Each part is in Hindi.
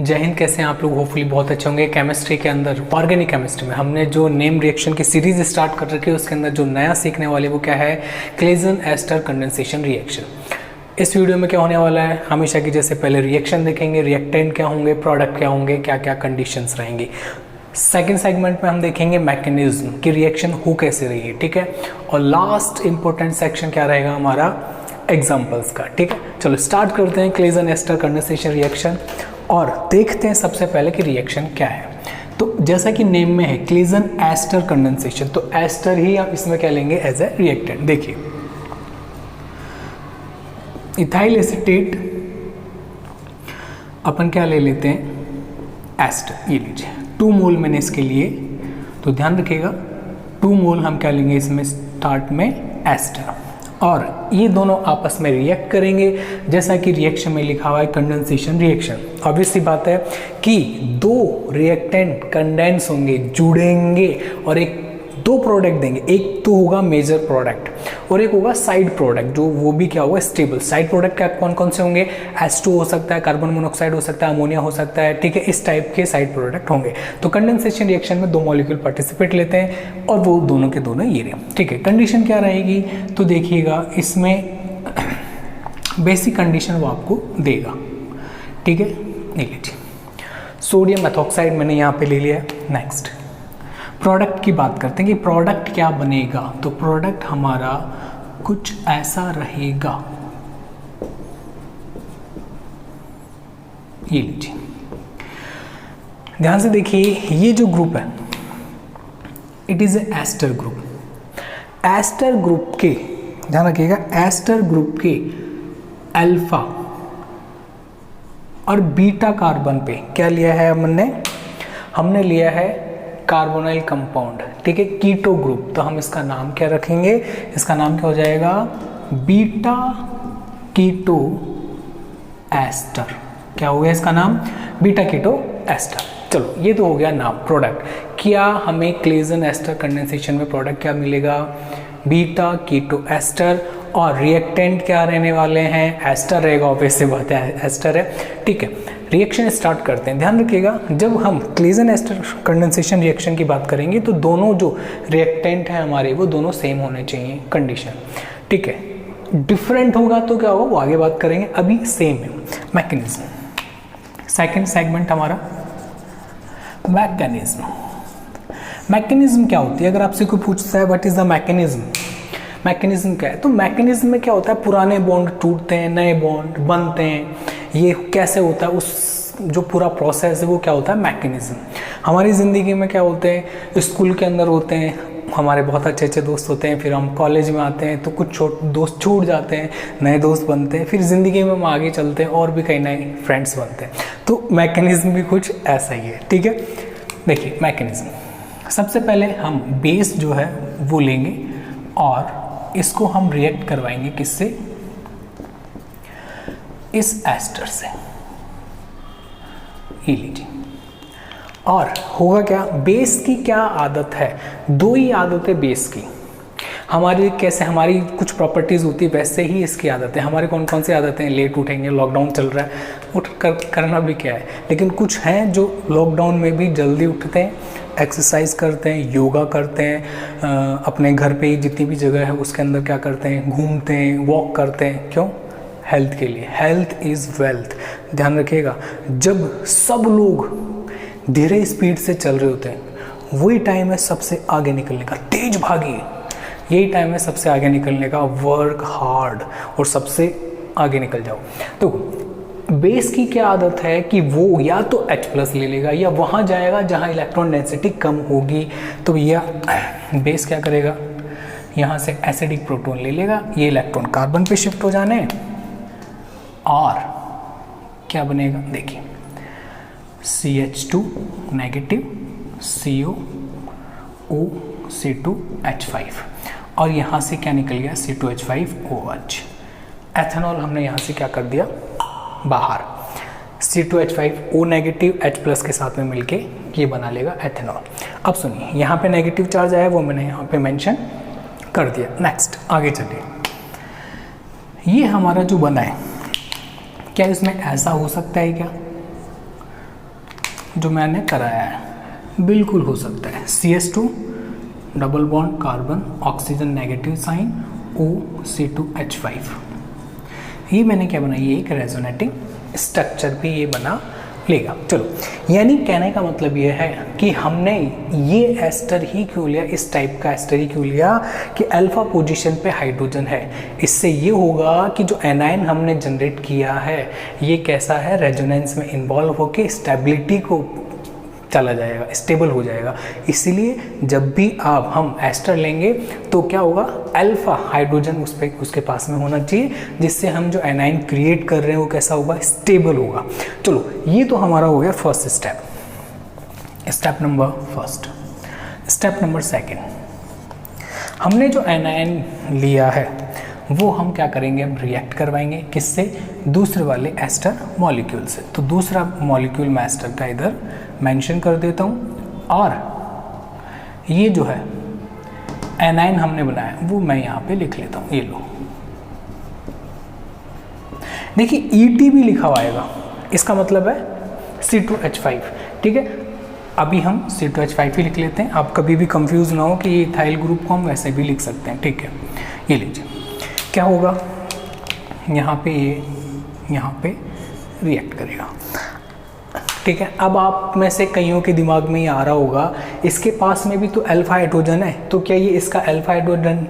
जय हिंद। कैसे हैं आप लोग? होपफुली बहुत अच्छे होंगे। केमिस्ट्री के अंदर ऑर्गेनिक केमिस्ट्री में हमने जो नेम रिएक्शन की सीरीज स्टार्ट कर रखी है उसके अंदर जो नया सीखने वाले वो क्या है, क्लेजन एस्टर कंडेंसेशन रिएक्शन। इस वीडियो में क्या होने वाला है, हमेशा की जैसे पहले रिएक्शन देखेंगे, रिएक्टेंट क्या होंगे, प्रोडक्ट क्या होंगे, क्या क्या कंडीशंस रहेंगी। सेकेंड सेगमेंट में हम देखेंगे मैकेनिज्म कि रिएक्शन हो कैसे रही है, ठीक है। और लास्ट इंपॉर्टेंट सेक्शन क्या रहेगा हमारा, एग्जाम्पल्स का, ठीक है। चलो स्टार्ट करते हैं क्लेजन एस्टर कंडेंसेशन रिएक्शन और देखते हैं सबसे पहले कि रिएक्शन क्या है। तो जैसा कि नेम में है क्लेजन एस्टर कंडेंसेशन, तो एस्टर ही आप इसमें क्या लेंगे एज ए रिएक्टेंट। देखिए इथाइल एसीटेट अपन क्या ले लेते हैं, एस्टर, ये लीजिए 2 मोल मैंने इसके लिए, तो ध्यान रखिएगा 2 मोल हम क्या लेंगे इसमें स्टार्ट में एस्टर, और ये दोनों आपस में रिएक्ट करेंगे जैसा कि रिएक्शन में लिखा हुआ है कंडेंसेशन रिएक्शन। ऑब्वियस सी बात है कि 2 रिएक्टेंट कंडेंस होंगे, जुड़ेंगे और एक 2 प्रोडक्ट देंगे। एक तो होगा मेजर प्रोडक्ट और एक होगा साइड प्रोडक्ट, जो वो भी क्या होगा, स्टेबल। साइड प्रोडक्ट क्या कौन कौन से होंगे, H2 हो सकता है, कार्बन मोनोऑक्साइड हो सकता है, अमोनिया हो सकता है, ठीक है। इस टाइप के साइड प्रोडक्ट होंगे। तो कंडेंसेशन रिएक्शन में 2 मॉलिक्यूल पार्टिसिपेट लेते हैं और वो दोनों के दोनों ये रहे, ठीक है। कंडीशन क्या रहेगी, तो देखिएगा इसमें बेसिक कंडीशन वो आपको देगा, ठीक है। ले लीजिए सोडियम मेथॉक्साइड मैंने यहाँ पे ले लिया है। नेक्स्ट प्रोडक्ट की बात करते हैं कि प्रोडक्ट क्या बनेगा, तो प्रोडक्ट हमारा कुछ ऐसा रहेगा, ये लीजिए ध्यान से देखिए। ये जो ग्रुप है it is a ester group. Ester group के, ध्यान रखिएगा, एस्टर ग्रुप के अल्फा और बीटा कार्बन पे क्या लिया है हमने लिया है कार्बोनाइल कंपाउंड, ठीक है, कीटो ग्रुप। तो हम इसका नाम क्या रखेंगे, इसका नाम क्या हो जाएगा, बीटा कीटो एस्टर। क्या हो गया इसका नाम, बीटा कीटो एस्टर। चलो ये तो हो गया नाम, प्रोडक्ट। क्या हमें क्लेजन एस्टर कंडेंसेशन में प्रोडक्ट क्या मिलेगा, बीटा कीटो एस्टर, और रिएक्टेंट क्या रहने वाले हैं, एस्टर रहेगा, ऑब्वियस सी बात है एस्टर है, ठीक है। रिएक्शन स्टार्ट करते हैं। ध्यान रखिएगा जब हम क्लेजन एस्टर कंडेंसेशन रिएक्शन की बात करेंगे तो दोनों जो रिएक्टेंट हैं हमारे वो दोनों सेम होने चाहिए कंडीशन, ठीक है। डिफरेंट होगा तो क्या होगा वो आगे बात करेंगे, अभी सेम है। मैकेनिज्म सेकंड सेगमेंट हमारा, मैकेनिज्म। मैकेनिज्म क्या होती है, अगर आपसे कोई पूछता है what is the mechanism, mechanism क्या है, तो मैकेनिज्म में क्या होता है, पुराने बॉन्ड टूटते हैं, नए बॉन्ड बनते हैं, ये कैसे होता है, उस जो पूरा प्रोसेस है वो क्या होता है, मैकेनिज्म। हमारी ज़िंदगी में क्या होते हैं, स्कूल के अंदर होते हैं, हमारे बहुत अच्छे अच्छे दोस्त होते हैं, फिर हम कॉलेज में आते हैं तो कुछ दोस्त छूट जाते हैं, नए दोस्त बनते हैं, फिर ज़िंदगी में हम आगे चलते हैं और भी कई नए फ्रेंड्स बनते हैं। तो मैकेनिज्म भी कुछ ऐसा ही है, ठीक है। देखिए मैकेनिज्म, सबसे पहले हम बेस जो है वो लेंगे और इसको हम रिएक्ट करवाएंगे किससे, इस एस्टर से, ये लीजिए। और होगा क्या, बेस की क्या आदत है, 2 ही आदत है बेस की हमारी। कैसे हमारी कुछ प्रॉपर्टीज़ होती है वैसे ही इसकी आदत है। हमारी कौन कौन सी आदतें हैं, लेट उठेंगे, लॉकडाउन चल रहा है, उठ कर करना भी क्या है, लेकिन कुछ हैं जो लॉकडाउन में भी जल्दी उठते हैं, एक्सरसाइज करते हैं, योगा करते हैं, अपने घर पे ही जितनी भी जगह है उसके अंदर क्या करते हैं, घूमते हैं, वॉक करते हैं, क्यों, हेल्थ के लिए। Health is wealth. ध्यान रखिएगा जब सब लोग धीरे स्पीड से चल रहे होते हैं वही टाइम है सबसे आगे निकलने का, तेज भागी, यही टाइम है सबसे आगे निकलने का, वर्क हार्ड और सबसे आगे निकल जाओ। तो बेस की क्या आदत है कि वो या तो H+ ले लेगा या वहाँ जाएगा जहाँ इलेक्ट्रॉन डेंसिटी कम होगी, तो यह बेस क्या करेगा, यहाँ से एसिडिक प्रोटॉन ले लेगा, ये इलेक्ट्रॉन कार्बन पे शिफ्ट हो जाने और क्या बनेगा, देखिए CH2 negative, CO O C2H5, और यहाँ से क्या निकल गया, C2H5OH। एथेनॉल हमने यहाँ से क्या कर दिया बाहर, C2H5O नेगेटिव H+ के साथ में मिलके ये बना लेगा एथेनॉल। अब सुनिए यहाँ पे नेगेटिव चार्ज आया वो मैंने यहाँ पे मेंशन कर दिया। नेक्स्ट आगे चलिए, ये हमारा जो बना है क्या इसमें ऐसा हो सकता है क्या, जो मैंने कराया है बिल्कुल हो सकता है। CS2 double bond carbon oxygen negative sign O(C2H5। ये मैंने क्या बनाई है, एक रेजोनेटिंग स्ट्रक्चर भी ये बना लेगा। चलो, यानी कहने का मतलब ये है कि हमने ये एस्टर ही क्यों लिया, इस टाइप का एस्टर ही क्यों लिया कि अल्फा पोजीशन पे हाइड्रोजन है। इससे ये होगा कि जो एनायन हमने जनरेट किया है ये कैसा है, रेजोनेंस में इन्वॉल्व होके स्टेबिलिटी को चला जाएगा, स्टेबल हो जाएगा। इसीलिए जब भी आप हम एस्टर लेंगे तो क्या होगा, अल्फा हाइड्रोजन उसके पास में होना चाहिए, जिससे हम जो एनाइन क्रिएट कर रहे हैं वो कैसा होगा, स्टेबल होगा। चलो, ये तो हमारा हो गया first step number first. Step number second, हमने जो एनाइन लिया है वो हम क्या करेंगे, अब रिएक्ट करवाएंगे किससे, दूसरे वाले एस्टर मॉलिक्यूल से। तो दूसरा मॉलिक्यूल मैं एस्टर का इधर मेंशन कर देता हूँ, और ये जो है एनाइन हमने बनाया वो मैं यहाँ पे लिख लेता हूँ। ये लो, देखिए ET भी लिखा हुआ आएगा, इसका मतलब है C2H5। ठीक है, अभी हम C2H5 ही लिख लेते हैं। आप कभी भी कंफ्यूज ना हो कि ये इथाइल ग्रुप को हम वैसे भी लिख सकते हैं। ठीक है, ये लीजिए, क्या होगा यहाँ पे, ये यहाँ पे रिएक्ट करेगा। ठीक है, अब आप में से कईयों के दिमाग में ये आ रहा होगा, इसके पास में भी तो अल्फा हाइड्रोजन है, तो क्या ये इसका अल्फा हाइड्रोजन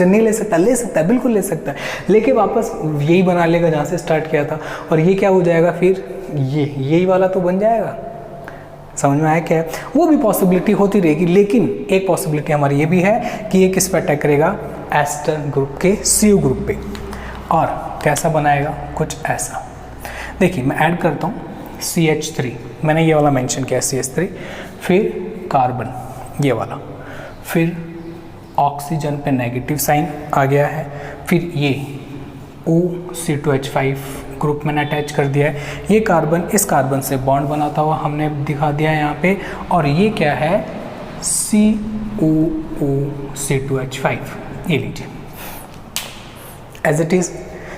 नहीं ले सकता? ले सकता है, बिल्कुल ले सकता है, लेकिन वापस यही बना लेगा जहाँ से स्टार्ट किया था, और ये क्या हो जाएगा फिर, यही वाला तो बन जाएगा। समझ में आया क्या है? वो भी पॉसिबिलिटी होती रहेगी, लेकिन एक पॉसिबिलिटी हमारी ये भी है कि ये किस पर अटैक करेगा, एस्टर ग्रुप के CO ग्रुप पे, और कैसा बनाएगा, कुछ ऐसा। देखिए मैं ऐड करता हूँ CH3, मैंने ये वाला मेंशन किया CH3, फिर कार्बन ये वाला, फिर ऑक्सीजन पे नेगेटिव साइन आ गया है, फिर ये O(C2H5 ग्रुप मैंने अटैच कर दिया है, ये कार्बन इस कार्बन से बॉन्ड बनाता हुआ हमने दिखा दिया है यहाँ पे, और ये क्या है, COOC2H5। ये लीजिए एज इट इज,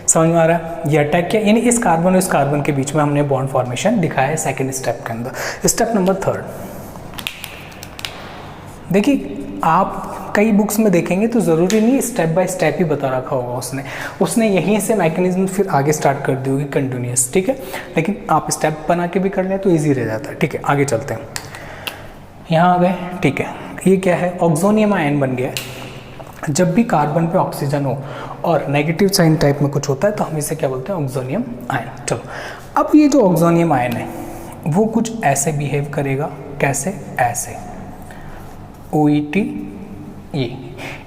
समझ में आ रहा है? ये अटैक किया, यानी इस कार्बन और इस कार्बन के बीच में हमने बॉन्ड फॉर्मेशन दिखाया है सेकेंड स्टेप के अंदर। स्टेप नंबर थर्ड, देखिए आप कई बुक्स में देखेंगे तो ज़रूरी नहीं स्टेप बाय स्टेप ही बता रखा होगा उसने यहीं से मैकेनिज्म फिर आगे स्टार्ट कर दी होगी कंटिन्यूस। ठीक है, लेकिन आप स्टेप बना के भी कर लें तो ईजी रह जाता है। ठीक है, आगे चलते हैं, यहाँ आ गए। ठीक है, ये क्या है, ऑक्सोनियम आयन बन गया। जब भी कार्बन पे ऑक्सीजन हो और नेगेटिव साइन टाइप में कुछ होता है तो हम इसे क्या बोलते हैं, ऑक्सोनियम आयन। चलो, अब ये जो ऑक्सोनियम आयन है वो कुछ ऐसे बिहेव करेगा, कैसे, ऐसे OET, ये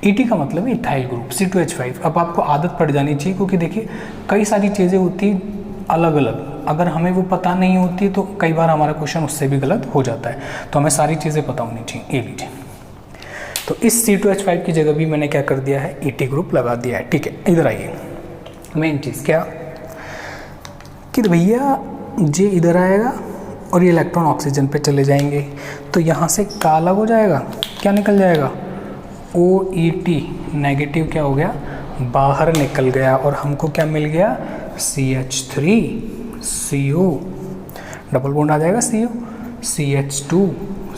ET का मतलब है इथाइल ग्रुप C2H5। अब आपको आदत पड़ जानी चाहिए, क्योंकि देखिए कई सारी चीज़ें होती अलग अलग, अगर हमें वो पता नहीं होती तो कई बार हमारा क्वेश्चन उससे भी गलत हो जाता है, तो हमें सारी चीज़ें पता होनी चाहिए। ये लीजिए, तो इस C2H5 की जगह भी मैंने क्या कर दिया है, ET ग्रुप लगा दिया है। ठीक है, इधर आइए, मेन चीज़ क्या कि भैया J इधर आएगा और ये इलेक्ट्रॉन ऑक्सीजन पे चले जाएंगे, तो यहाँ से क्या अलग हो जाएगा, क्या निकल जाएगा, OET नेगेटिव क्या हो गया, बाहर निकल गया, और हमको क्या मिल गया, CH3 CO, डबल बॉन्ड आ जाएगा CO, CH2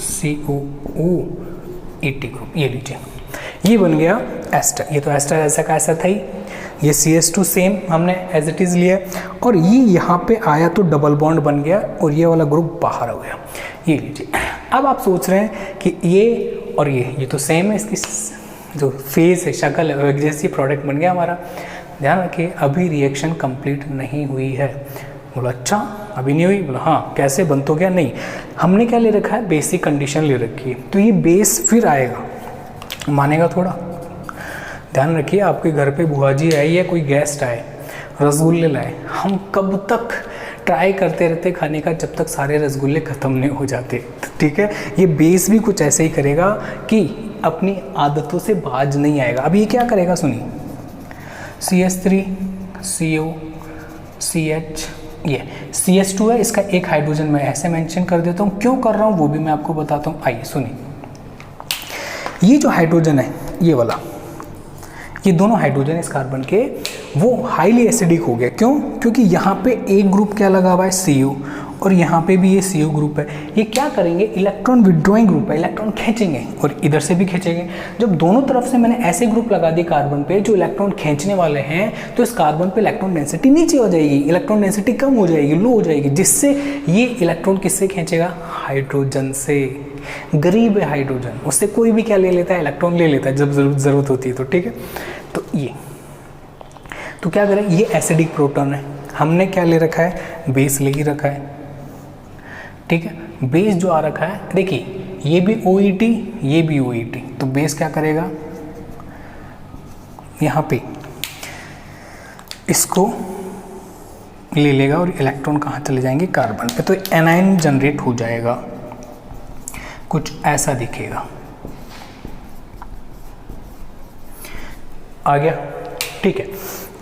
COO ET group. ये लीजिए, ये बन गया एस्टर। ये तो एस्टर ऐसा का ऐसा था ही, ये CH2 सेम हमने एज इट इज़ लिया, और ये यहाँ पे आया तो डबल बॉन्ड बन गया और ये वाला ग्रुप बाहर हो गया। ये लीजिए, अब आप सोच रहे हैं कि ये और ये तो सेम है, इसकी जो फेस है, शक्ल है, एक जैसी प्रोडक्ट बन गया हमारा। ध्यान रखिए, अभी रिएक्शन कंप्लीट नहीं हुई है। बोला अच्छा अभी नहीं हुई, बोला हाँ, कैसे बन तो गया, नहीं, हमने क्या ले रखा है, बेसिक कंडीशन ले रखी है, तो ये बेस फिर आएगा, मानेगा थोड़ा। ध्यान रखिए, आपके घर पे बुआ जी आई या कोई गेस्ट आए, रसगुल्ले लाए, हम कब तक ट्राई करते रहते खाने का जब तक सारे रसगुल्ले ख़त्म नहीं हो जाते। ठीक है, ये बेस भी कुछ ऐसे ही करेगा कि अपनी आदतों से बाज नहीं आएगा। अब ये क्या करेगा, सुनिए, CH3 CO CH, ये CH2 है, इसका एक हाइड्रोजन मैं ऐसे मेंशन कर देता हूँ, क्यों कर रहा हूँ वो भी मैं आपको बताता हूँ। आइए सुनिए, ये जो हाइड्रोजन है ये वाला, ये दोनों हाइड्रोजन इस कार्बन के वो हाईली एसिडिक हो गया। क्यों? क्योंकि यहाँ पे एक ग्रुप क्या लगा हुआ है, CO, और यहाँ पे भी ये CO ग्रुप है। ये क्या करेंगे, इलेक्ट्रॉन विड्रॉइंग ग्रुप है, इलेक्ट्रॉन खींचेंगे और इधर से भी खींचेंगे। जब दोनों तरफ से मैंने ऐसे ग्रुप लगा दिए कार्बन पे जो इलेक्ट्रॉन खींचने वाले हैं, तो इस कार्बन पे इलेक्ट्रॉन डेंसिटी नीचे हो जाएगी, इलेक्ट्रॉन डेंसिटी कम हो जाएगी, लो हो जाएगी, जिससे ये इलेक्ट्रॉन किससे खींचेगा, हाइड्रोजन से। गरीब है हाइड्रोजन, उससे कोई भी क्या ले लेता है, इलेक्ट्रॉन ले लेता है जब जरूरत होती है तो, ठीक है। तो ये तो क्या करें, ये एसिडिक प्रोटॉन है, हमने क्या ले रखा है, बेस ले ही रखा है, ठीक है। बेस जो आ रखा है, देखिए ये भी OET, ये भी OET, तो बेस क्या करेगा, यहाँ पे इसको ले लेगा और इलेक्ट्रॉन कहाँ चले जाएंगे, कार्बन पे, तो एनायन जनरेट हो जाएगा, कुछ ऐसा दिखेगा। आ गया, ठीक है।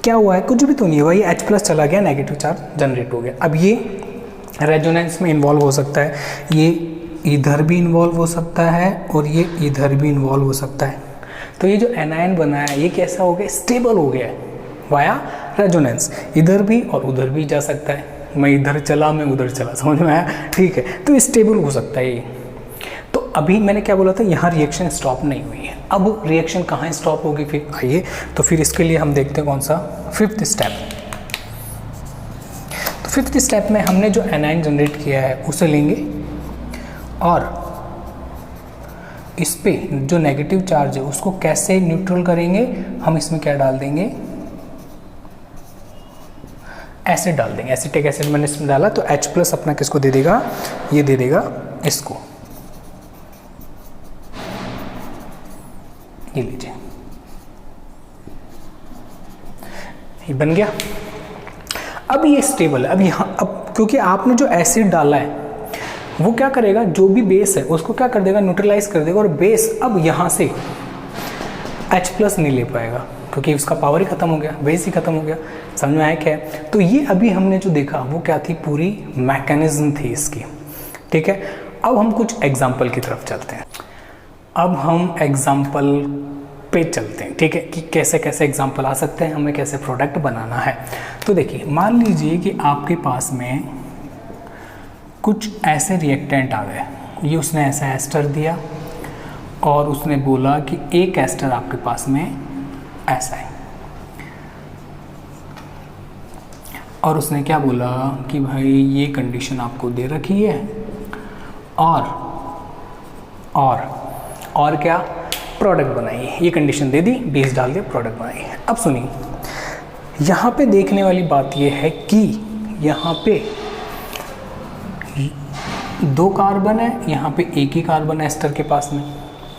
क्या हुआ है, कुछ भी तो नहीं हुआ, ये H+ चला गया, नेगेटिव चार्ज जनरेट हो गया। अब ये रेजोनेंस में इन्वॉल्व हो सकता है, ये इधर भी इन्वॉल्व हो सकता है और ये इधर भी इन्वॉल्व हो सकता है। तो ये जो एनायन बना है ये कैसा हो गया, स्टेबल हो गया है वाया रेजोनेंस, इधर भी और उधर भी जा सकता है, मैं इधर चला मैं उधर चला, समझ में आया, ठीक है। तो स्टेबल हो सकता है ये। तो अभी मैंने क्या बोला था, यहाँ रिएक्शन स्टॉप नहीं हुई है, अब रिएक्शन कहाँ स्टॉप होगी फिर, आइए तो फिर इसके लिए हम देखते हैं कौन सा, 5th स्टेप। तो 5th स्टेप में हमने जो एनायन जनरेट किया है उसे लेंगे और इस पे जो नेगेटिव चार्ज है उसको कैसे न्यूट्रल करेंगे, हम इसमें क्या डाल देंगे, एसिड डाल देंगे, एसिटिक एसिड मैंने इसमें डाला, तो H+ अपना किसको दे देगा, ये दे देगा इसको, ये लीजिए, ये बन गया। अब ये स्टेबल है, अब यहाँ, अब क्योंकि आपने जो एसिड डाला है वो क्या करेगा, जो भी बेस है उसको क्या कर देगा, न्यूट्रलाइज कर देगा, और बेस अब यहाँ से H+ नहीं ले पाएगा क्योंकि उसका पावर ही खत्म हो गया, बेस ही खत्म हो गया। समझ में आया क्या है? तो ये अभी हमने जो देखा वो क्या थी, पूरी मैकेनिज्म थी इसकी, ठीक है। अब हम कुछ एग्जाम्पल की तरफ चलते हैं, अब हम एग्जाम्पल पे चलते हैं, ठीक है, कि कैसे कैसे एग्जाम्पल आ सकते हैं, हमें कैसे प्रोडक्ट बनाना है। तो देखिए, मान लीजिए कि आपके पास में कुछ ऐसे रिएक्टेंट आ गए, ये उसने ऐसा एस्टर दिया और उसने बोला कि एक एस्टर आपके पास में ऐसा है, और उसने क्या बोला कि भाई ये कंडीशन आपको दे रखी है और क्या, प्रोडक्ट बनाइए, ये कंडीशन दे दी, बेस डाल दिया, प्रोडक्ट बनाइए। अब सुनिए, यहाँ पे देखने वाली बात ये है कि यहाँ पे 2 कार्बन है, यहाँ पे एक ही कार्बन है एस्टर के पास में।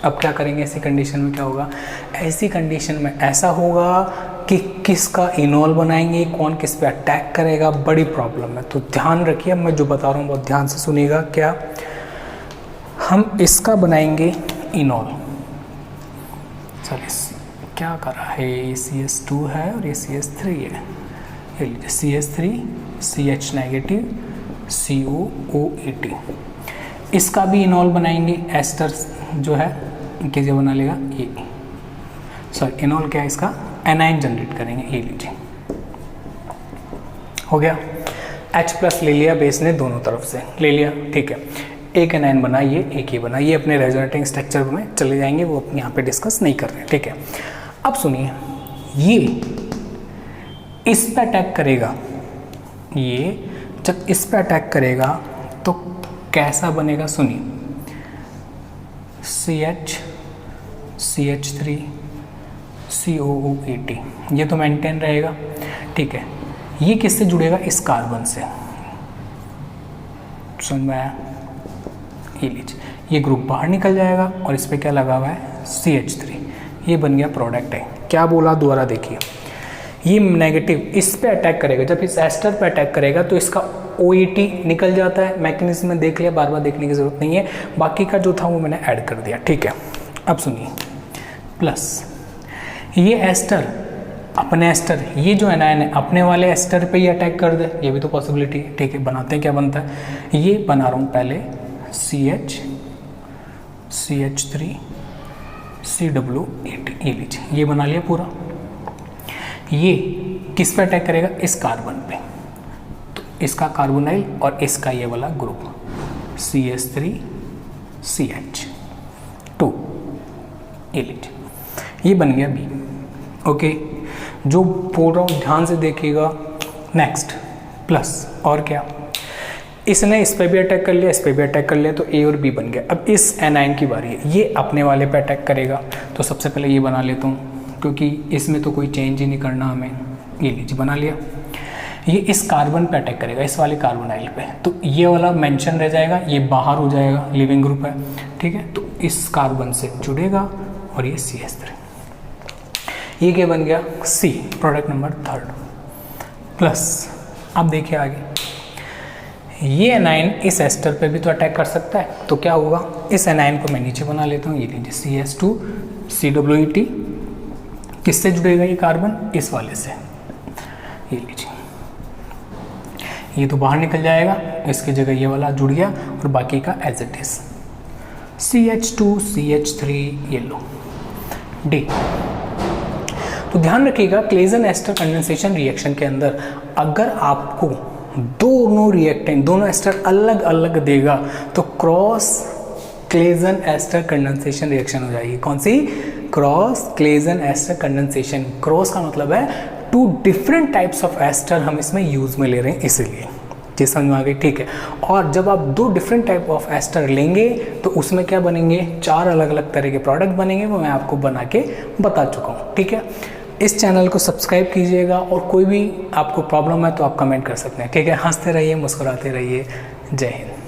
अब क्या करेंगे ऐसी कंडीशन में, क्या होगा, ऐसी कंडीशन में ऐसा होगा कि किसका इनॉल बनाएंगे, कौन किस पे अटैक करेगा, बड़ी प्रॉब्लम है। तो ध्यान रखिए, मैं जो बता रहा हूँ बहुत ध्यान से सुनिएगा। क्या हम इसका बनाएंगे इनॉल, सॉरी क्या कर रहा है, ये CH2 है और ये CH3 है, ये लीजिए CH3 CH नेगेटिव COOH, इसका भी इनॉल बनाएंगे, एस्टर जो है कैसे बना लेगा, ये सॉरी इनॉल क्या है इसका, एनायन जनरेट करेंगे, ये लीजिए हो गया। H+ ले लिया बेस ने, दोनों तरफ से ले लिया, ठीक है। एक एनायन बनाइए, एक ही बनाइए, अपने रेजोनेटिंग स्ट्रक्चर में चले जाएंगे, वो यहाँ पे डिस्कस नहीं कर रहे, ठीक है। अब सुनिए, ये इस पे अटैक करेगा, ये जब इस पे अटैक करेगा तो कैसा बनेगा, सुनिए, CH CH3 COOH, ये तो मेंटेन रहेगा, ठीक है। ये किससे जुड़ेगा, इस कार्बन से, समझ में आया, ये लीजिए, ये ग्रुप बाहर निकल जाएगा और इस पे क्या लगा हुआ है, CH3, ये बन गया प्रोडक्ट है। क्या बोला दोबारा देखिए, ये नेगेटिव इस पे अटैक करेगा, जब इस एस्टर पे अटैक करेगा तो इसका OET निकल जाता है, मैकेनिज्म में देख लिया, बार बार देखने की जरूरत नहीं है, बाकी का जो था वो मैंने ऐड कर दिया, ठीक है। अब सुनिए, प्लस ये एस्टर, अपने एस्टर, ये जो एनायन है अपने वाले एस्टर पे ही अटैक कर दे, ये भी तो पॉसिबिलिटी है, ठीक है। बनाते हैं, क्या बनता है, ये बना रहा हूँ पहले CH CH3 COOH, ये लीजिए, ये बना लिया पूरा। ये किस पे अटैक करेगा, इस कार्बन पे, तो इसका कार्बोनाइल और इसका ये वाला ग्रुप CH3CH2 ये लीजिए, ये बन गया बी। ओके, जो बोल रहा हूँ ध्यान से देखिएगा। नेक्स्ट प्लस, और क्या, इसने इस पे भी अटैक कर लिया, इस पे भी अटैक कर लिया, तो ए और बी बन गया। अब इस एनाइन की बारी है, ये अपने वाले पे अटैक करेगा, तो सबसे पहले ये बना लेता हूँ क्योंकि इसमें तो कोई चेंज ही नहीं करना हमें। ये लीजिए बना लिया। ये इस कार्बन पे अटैक करेगा, इस वाले कार्बोनाइल पे, तो ये वाला मेंशन रह जाएगा, ये बाहर हो जाएगा, लिविंग ग्रुप है, ठीक है। तो इस कार्बन से जुड़ेगा और ये CH3, ये क्या बन गया, C, प्रोडक्ट नंबर 3 प्लस। अब देखिए आगे, ये एनाइन इस एस्टर पे भी तो अटैक कर सकता है, तो क्या होगा, इस एनाइन को मैं नीचे बना लेता हूँ। ये लीजिए CH2 CWET, किससे जुड़ेगा ये कार्बन, इस वाले से, ये लीजिए, ये तो बाहर निकल जाएगा, इसकी जगह ये वाला जुड़ गया और बाकी का as it is CH2 CH3 ये लो D। तो ध्यान रखिएगा, क्लेजन एस्टर कंडेंसेशन रिएक्शन के अंदर अगर आपको दोनों एस्टर अलग अलग देगा तो cross Claisen ester condensation reaction हो जाएगी। कौन सी, cross Claisen ester condensation. Cross का मतलब है 2 डिफरेंट टाइप्स ऑफ एस्टर हम इसमें यूज में ले रहे हैं, इसीलिए। जी समझ में आ गई, ठीक है। और जब आप 2 डिफरेंट टाइप ऑफ एस्टर लेंगे तो उसमें क्या बनेंगे, 4 अलग अलग तरह के प्रोडक्ट बनेंगे, वो मैं आपको बना के बता चुका हूँ, ठीक है। इस चैनल को सब्सक्राइब कीजिएगा और कोई भी आपको प्रॉब्लम है तो आप कमेंट कर सकते हैं, ठीक है। हंसते रहिए, मुस्कुराते रहिए। जय हिंद।